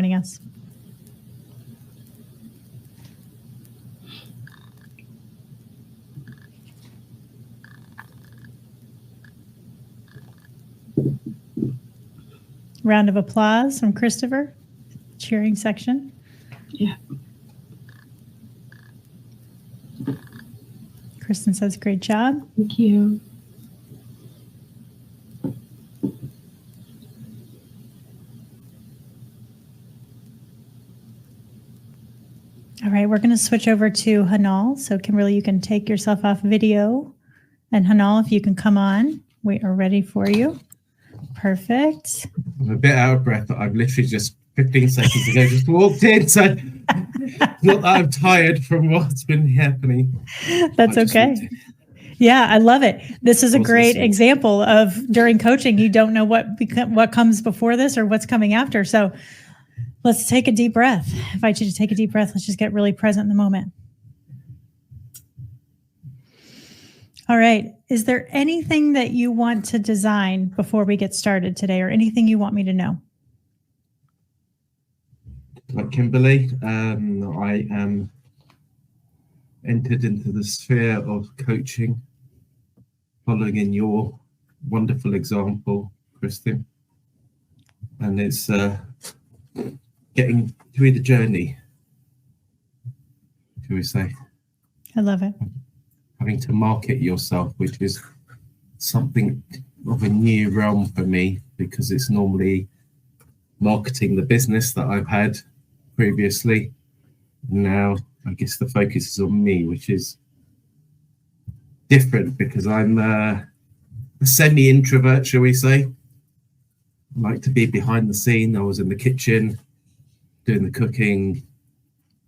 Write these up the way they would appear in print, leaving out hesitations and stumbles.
joining us. Round of applause from Christopher, cheering section. Yeah. Kristen says, great job. Thank you. All right, we're going to switch over to Hanal. So Kimberly, you can take yourself off video. And Hanal, if you can come on, we are ready for you. Perfect. I'm a bit out of breath. I've literally just 15 seconds ago just walked in. So not that I'm tired from what's been happening. That's okay. Yeah, I love it. This is a great example of during coaching, you don't know what comes before this or what's coming after. So let's take a deep breath. I invite you to take a deep breath. Let's just get really present in the moment. All right. Is there anything that you want to design before we get started today, or anything you want me to know? Like Kimberly, I am entered into the sphere of coaching, following in your wonderful example, Kristen. And it's getting through the journey, shall we say. I love it. Having to market yourself, which is something of a new realm for me, because it's normally marketing the business that I've had previously. Now, I guess the focus is on me, which is different because I'm a semi-introvert, shall we say. I like to be behind the scene. I was in the kitchen doing the cooking.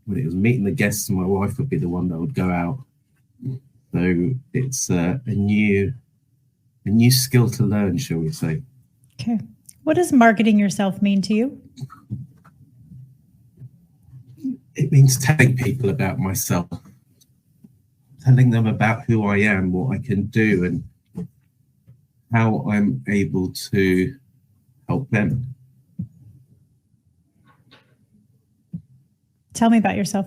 When it was meeting the guests, my wife would be the one that would go out. So it's a new skill to learn, shall we say. Okay. What does marketing yourself mean to you? It means telling people about myself, telling them about who I am, what I can do, and how I'm able to help them. Tell me about yourself.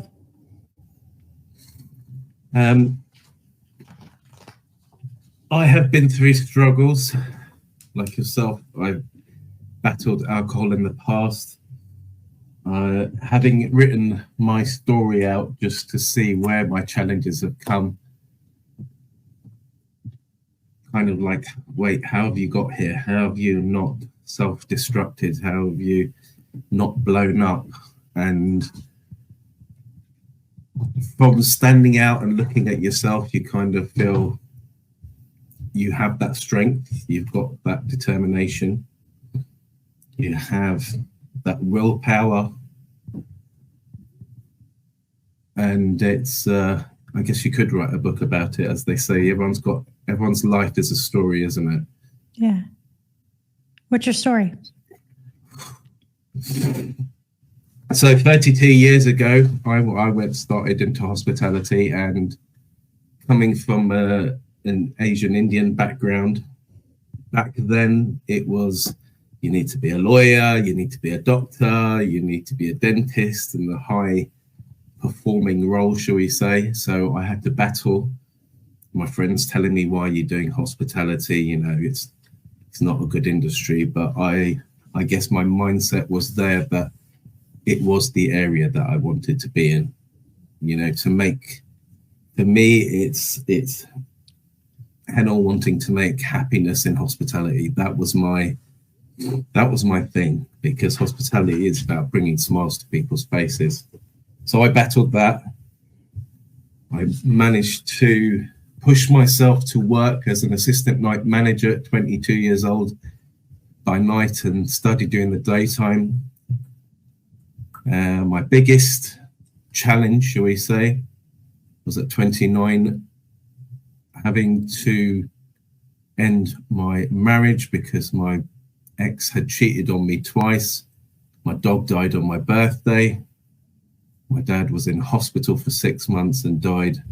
I have been through struggles like yourself. I've battled alcohol in the past. Having written my story out just to see where my challenges have come, kind of like, wait, how have you got here? How have you not self-destructed? How have you not blown up? And from standing out and looking at yourself, you kind of feel you have that strength, you've got that determination, you have that willpower, and it's I guess you could write a book about it. As they say, everyone's life is a story, isn't it? Yeah. What's your story? So 32 years ago, I started into hospitality, and coming from an Asian Indian background, back then it was, you need to be a lawyer, you need to be a doctor, you need to be a dentist, and the high performing role, shall we say. So I had to battle my friends telling me, why are you doing hospitality? You know, it's not a good industry. But I guess my mindset was there that it was the area that I wanted to be in. You know, for me, it's Hanal wanting to make happiness in hospitality. That was my thing, because hospitality is about bringing smiles to people's faces. So I battled that. I managed to push myself to work as an assistant night manager at 22 years old by night and study during the daytime. My biggest challenge, shall we say, was at 29, having to end my marriage because my ex had cheated on me twice. My dog died on my birthday. My dad was in hospital for 6 months and died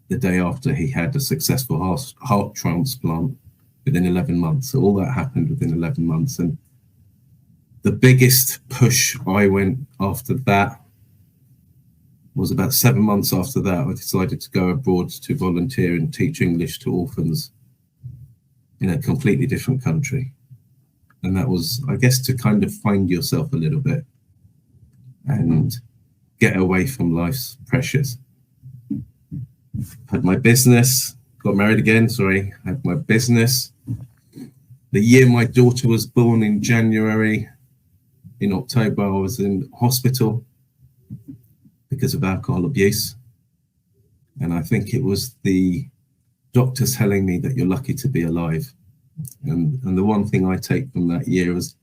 the day after he had a successful heart transplant within 11 months. So all that happened within 11 months. And the biggest push I went after that was about 7 months after that. I decided to go abroad to volunteer and teach English to orphans in a completely different country. And that was, I guess, to kind of find yourself a little bit and get away from life's pressures. Had my business, got married again, had my business. The year my daughter was born in January, in October, I was in hospital because of alcohol abuse. And I think it was the doctors telling me that you're lucky to be alive. And the one thing I take from that year was,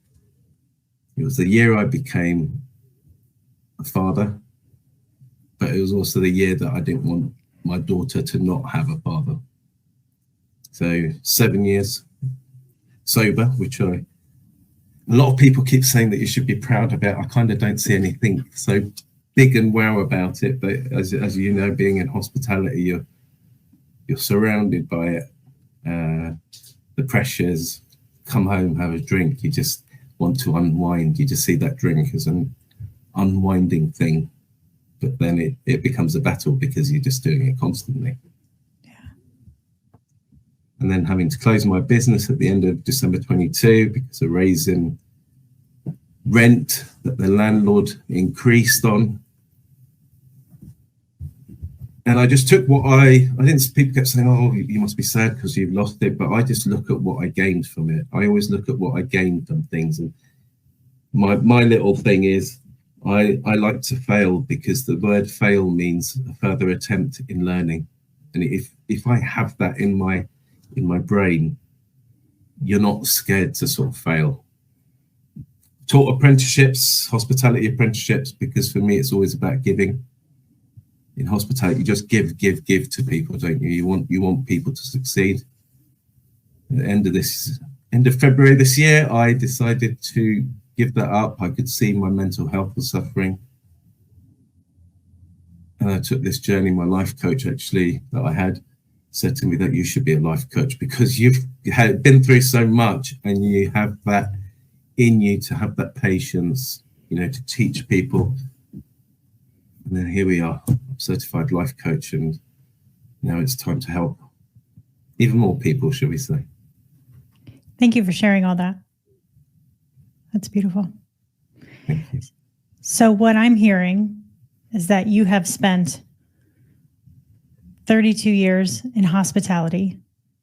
it was the year I became a father, but it was also the year that I didn't want my daughter to not have a father. So 7 years sober, which a lot of people keep saying that you should be proud about. I kind of don't see anything so big and wow about it, but as you know, being in hospitality, you're surrounded by it. The pressures, come home, have a drink, you just want to unwind. You just see that drink as an unwinding thing, but then it becomes a battle because you're just doing it constantly. Yeah. And then having to close my business at the end of December 22 because of raising rent that the landlord increased on. And I just took what I didn't, people kept saying, oh, you must be sad because you've lost it. But I just look at what I gained from it. I always look at what I gained from things. And my little thing is I like to fail because the word fail means a further attempt in learning. And if I have that in my brain, you're not scared to sort of fail. Taught apprenticeships, hospitality apprenticeships, because for me, it's always about giving. In hospitality, you just give to people, don't you? You want people to succeed. At the end of February this year, I decided to give that up. I could see my mental health was suffering. And I took this journey. My life coach actually that I had said to me that you should be a life coach because you've been through so much and you have that in you to have that patience, to teach people. And then here we are, certified life coach, and now it's time to help even more people, shall we say. Thank you for sharing all that. That's beautiful. Thank you. So what I'm hearing is that you have spent 32 years in hospitality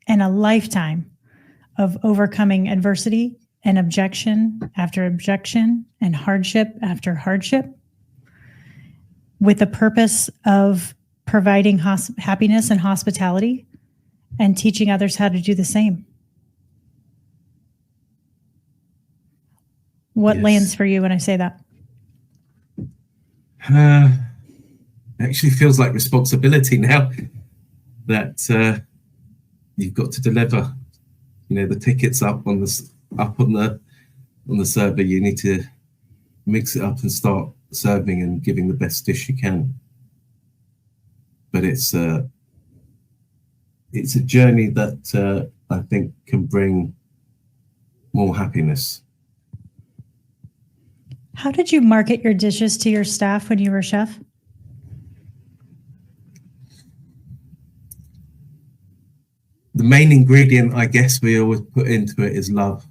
and a lifetime of overcoming adversity and objection after objection and hardship after hardship, with the purpose of providing happiness and hospitality and teaching others how to do the same. What Yes. lands for you when I say that? It actually feels like responsibility now that you've got to deliver. The ticket's up on the server. You need to mix it up and start serving and giving the best dish you can. But it's a journey that I think can bring more happiness. How did you market your dishes to your staff when you were chef? The main ingredient, I guess, we always put into it is love.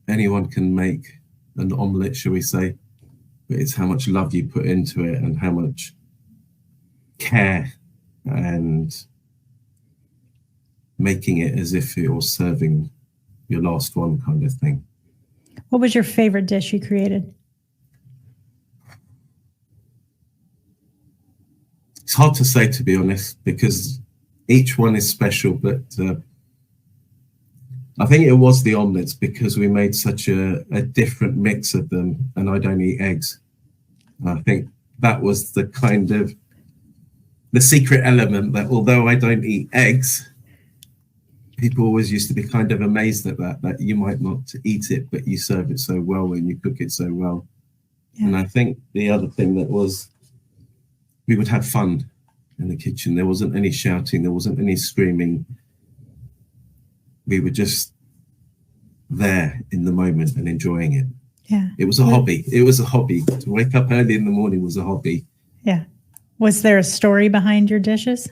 Anyone can make an omelette, shall we say, but it's how much love you put into it and how much care and making it as if you're serving your last one kind of thing. What was your favorite dish you created? It's hard to say, to be honest, because each one is special, but I think it was the omelettes because we made such a different mix of them, and I don't eat eggs. And I think that was the kind of the secret element, that although I don't eat eggs, people always used to be kind of amazed at that you might not eat it, but you serve it so well and you cook it so well. Yeah. And I think the other thing that was, we would have fun in the kitchen. There wasn't any shouting, there wasn't any screaming. We would just there in the moment and enjoying it. Yeah. It was a hobby. It was a hobby. To wake up early in the morning was a hobby. Yeah. Was there a story behind your dishes?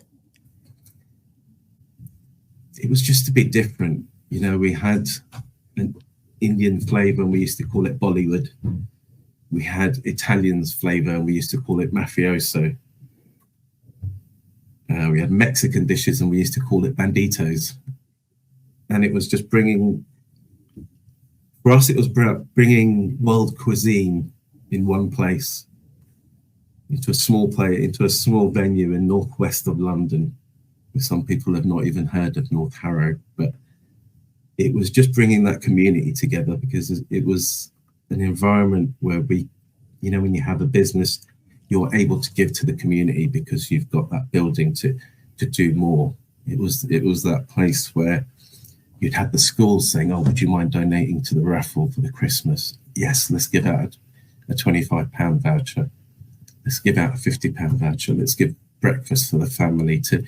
It was just a bit different. You know, we had an Indian flavor and we used to call it Bollywood. We had Italian's flavor and we used to call it mafioso. We had Mexican dishes and we used to call it banditos. And it was just bringing, for us, it was bringing world cuisine in one place, into a small venue in northwest of London. Some people have not even heard of North Harrow, but it was just bringing that community together, because it was an environment where we, you know, when you have a business, you're able to give to the community because you've got that building to do more. It was that place where you'd have the schools saying, "Oh, would you mind donating to the raffle for the Christmas?" Yes, let's give out a £25 voucher. Let's give out a £50 voucher. Let's give breakfast for the family to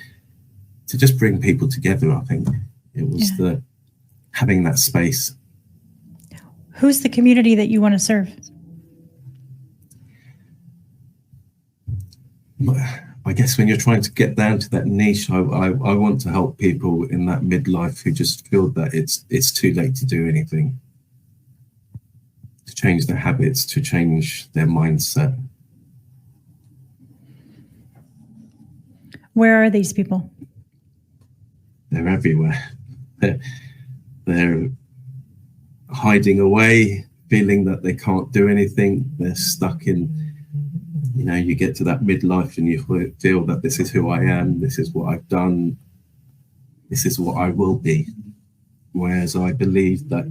just bring people together. I think it was having that space. Who's the community that you want to serve? I guess when you're trying to get down to that niche, I want to help people in that midlife who just feel that it's too late to do anything, to change their habits, to change their mindset. Where are these people? They're everywhere. They're hiding away, feeling that they can't do anything. They're stuck in, you know, you get to that midlife and you feel that this is who I am, this is what I've done, this is what I will be. Whereas I believe that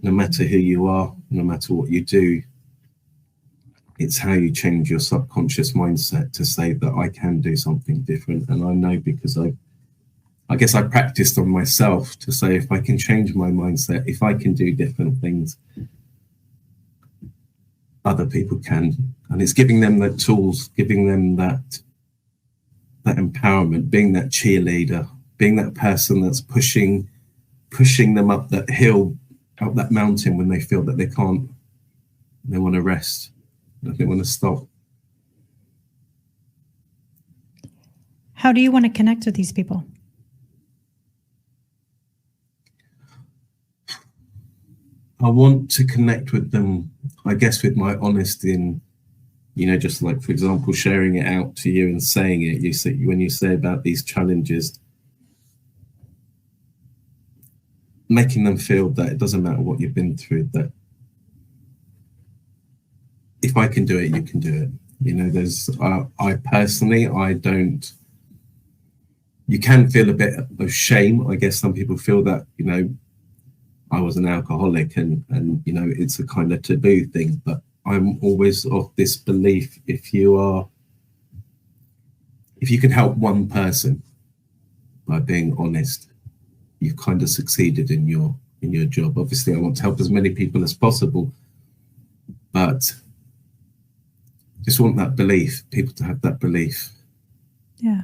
no matter who you are, no matter what you do, it's how you change your subconscious mindset to say that I can do something different. And I know, because I guess I practiced on myself to say, if I can change my mindset, if I can do different things, other people can. And it's giving them the tools, giving them that empowerment, being that cheerleader, being that person that's pushing them up that hill, up that mountain when they feel that they can't, they want to rest, they want to stop. How do you want to connect with these people? I want to connect with them, I guess, with my honesty, and, you know, just like, for example, sharing it out to you and saying it. You say, when you say about these challenges, making them feel that it doesn't matter what you've been through, that if I can do it, you can do it. You know, there's, I personally, I don't, you can feel a bit of shame. I guess some people feel that, you know, I was an alcoholic and you know, it's a kind of taboo thing, but I'm always of this belief, if you can help one person by being honest, you've kind of succeeded in your job. Obviously, I want to help as many people as possible, but just want that belief, people to have that belief. Yeah.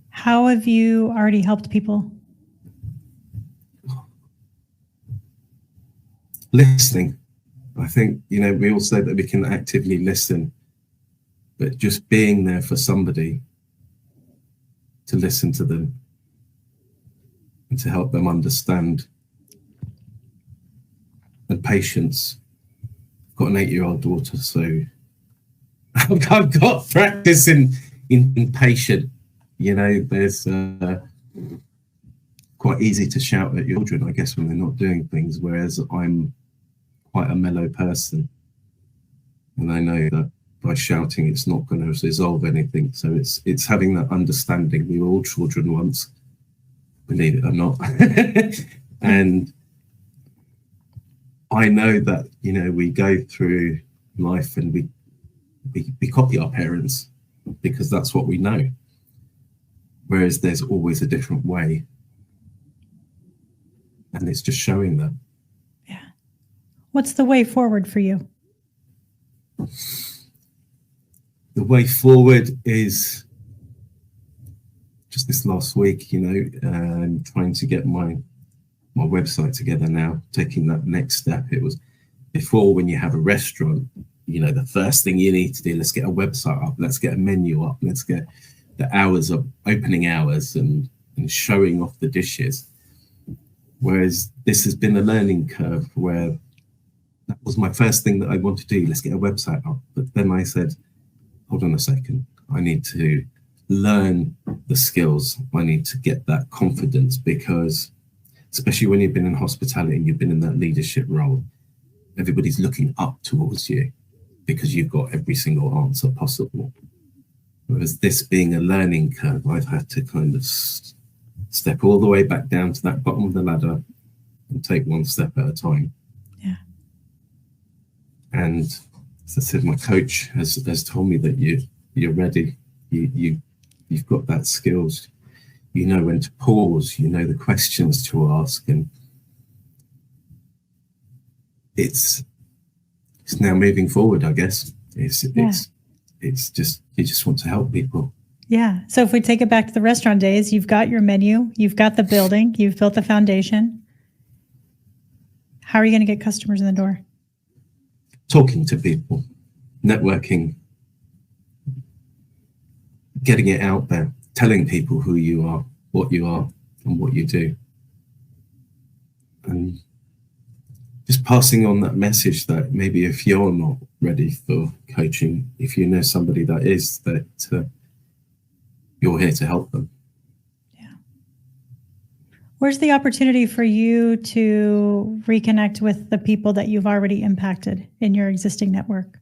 How have you already helped people? Listening. I think, you know, we all say that we can actively listen, but just being there for somebody to listen to them and to help them understand. And patience. I've got an 8-year-old daughter, so I've got practice in patience. You know, there's quite easy to shout at your children, I guess, when they're not doing things, whereas I'm quite a mellow person, and I know that by shouting it's not going to resolve anything. So it's having that understanding. We were all children once, believe it or not. And I know that, you know, we go through life and we copy our parents because that's what we know, whereas there's always a different way, and it's just showing that. What's the way forward for you? The way forward is just this last week, you know, trying to get my my website together now, taking that next step. It was before, when you have a restaurant, you know, the first thing you need to do, let's get a website up, let's get a menu up, let's get the hours of opening hours and showing off the dishes. Whereas this has been a learning curve where that was my first thing that I wanted to do, let's get a website up. But then I said, hold on a second, I need to learn the skills. I need to get that confidence, because especially when you've been in hospitality and you've been in that leadership role, everybody's looking up towards you because you've got every single answer possible. Whereas this being a learning curve, I've had to kind of step all the way back down to that bottom of the ladder and take one step at a time. Yeah. And as I said, my coach has told me that you're ready. You've got that skills. You know when to pause. You know the questions to ask, and it's now moving forward. I guess it's just, you just want to help people. Yeah. So if we take it back to the restaurant days, you've got your menu, you've got the building, you've built the foundation. How are you going to get customers in the door? Talking to people, networking, getting it out there, telling people who you are, and what you do. And just passing on that message that maybe if you're not ready for coaching, if you know somebody that is, that you're here to help them. Yeah. Where's the opportunity for you to reconnect with the people that you've already impacted in your existing network?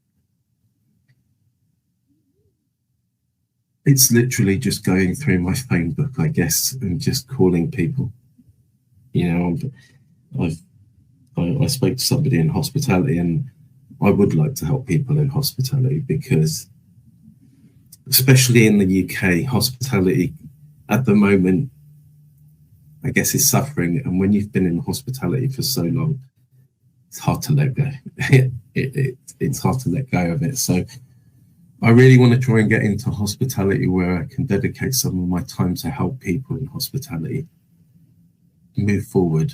It's literally just going through my phone book, I guess, and just calling people. You know, I spoke to somebody in hospitality, and I would like to help people in hospitality, because especially in the UK, hospitality at the moment, I guess, is suffering. And when you've been in hospitality for so long, it's hard to let go. It's hard to let go of it. So I really want to try and get into hospitality where I can dedicate some of my time to help people in hospitality move forward,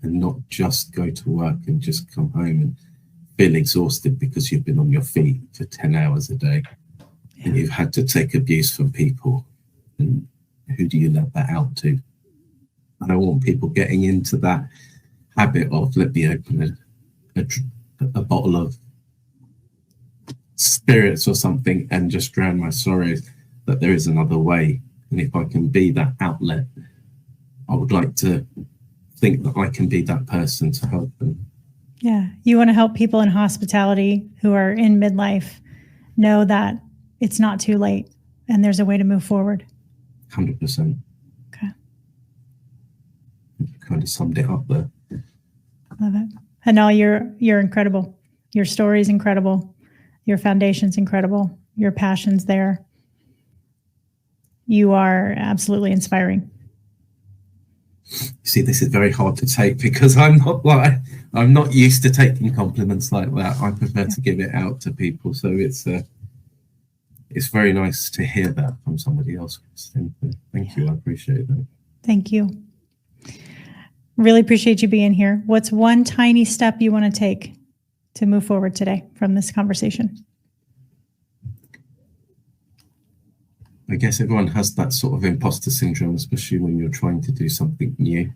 and not just go to work and just come home and feel exhausted because you've been on your feet for 10 hours a day. And you've had to take abuse from people, and who do you let that out to? I don't want people getting into that habit of, let me open a bottle of spirits or something and just drown my sorrows. That there is another way, and if I can be that outlet, I would like to think that I can be that person to help them. Yeah, you want to help people in hospitality who are in midlife know that it's not too late and there's a way to move forward. 100%. Okay. You kind of summed it up there. Love it. Hanal, you're incredible. Your story's incredible. Your foundation's incredible. Your passion's there. You are absolutely inspiring. You see, this is very hard to take because I'm not used to taking compliments like that. I prefer to give it out to people. So it's very nice to hear that from somebody else. Thank you. I appreciate that. Thank you. Really appreciate you being here. What's one tiny step you want to take to move forward today from this conversation? I guess everyone has that sort of imposter syndrome, especially when you're trying to do something new.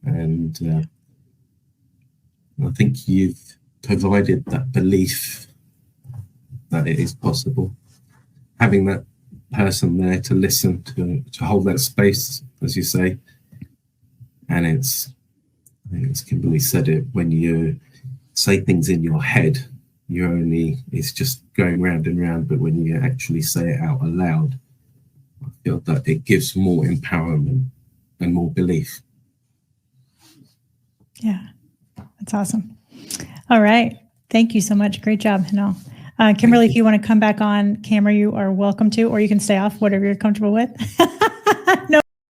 And I think you've provided that belief that it is possible. Having that person there to listen, to hold that space, as you say. And I think it's Kimberly said it, when you say things in your head, it's just going round and round, but when you actually say it out aloud, I feel that it gives more empowerment and more belief. Yeah, that's awesome. All right. Thank you so much. Great job, Hanal. Kimberly, if you want to come back on camera, you are welcome to, or you can stay off, whatever you're comfortable with. No.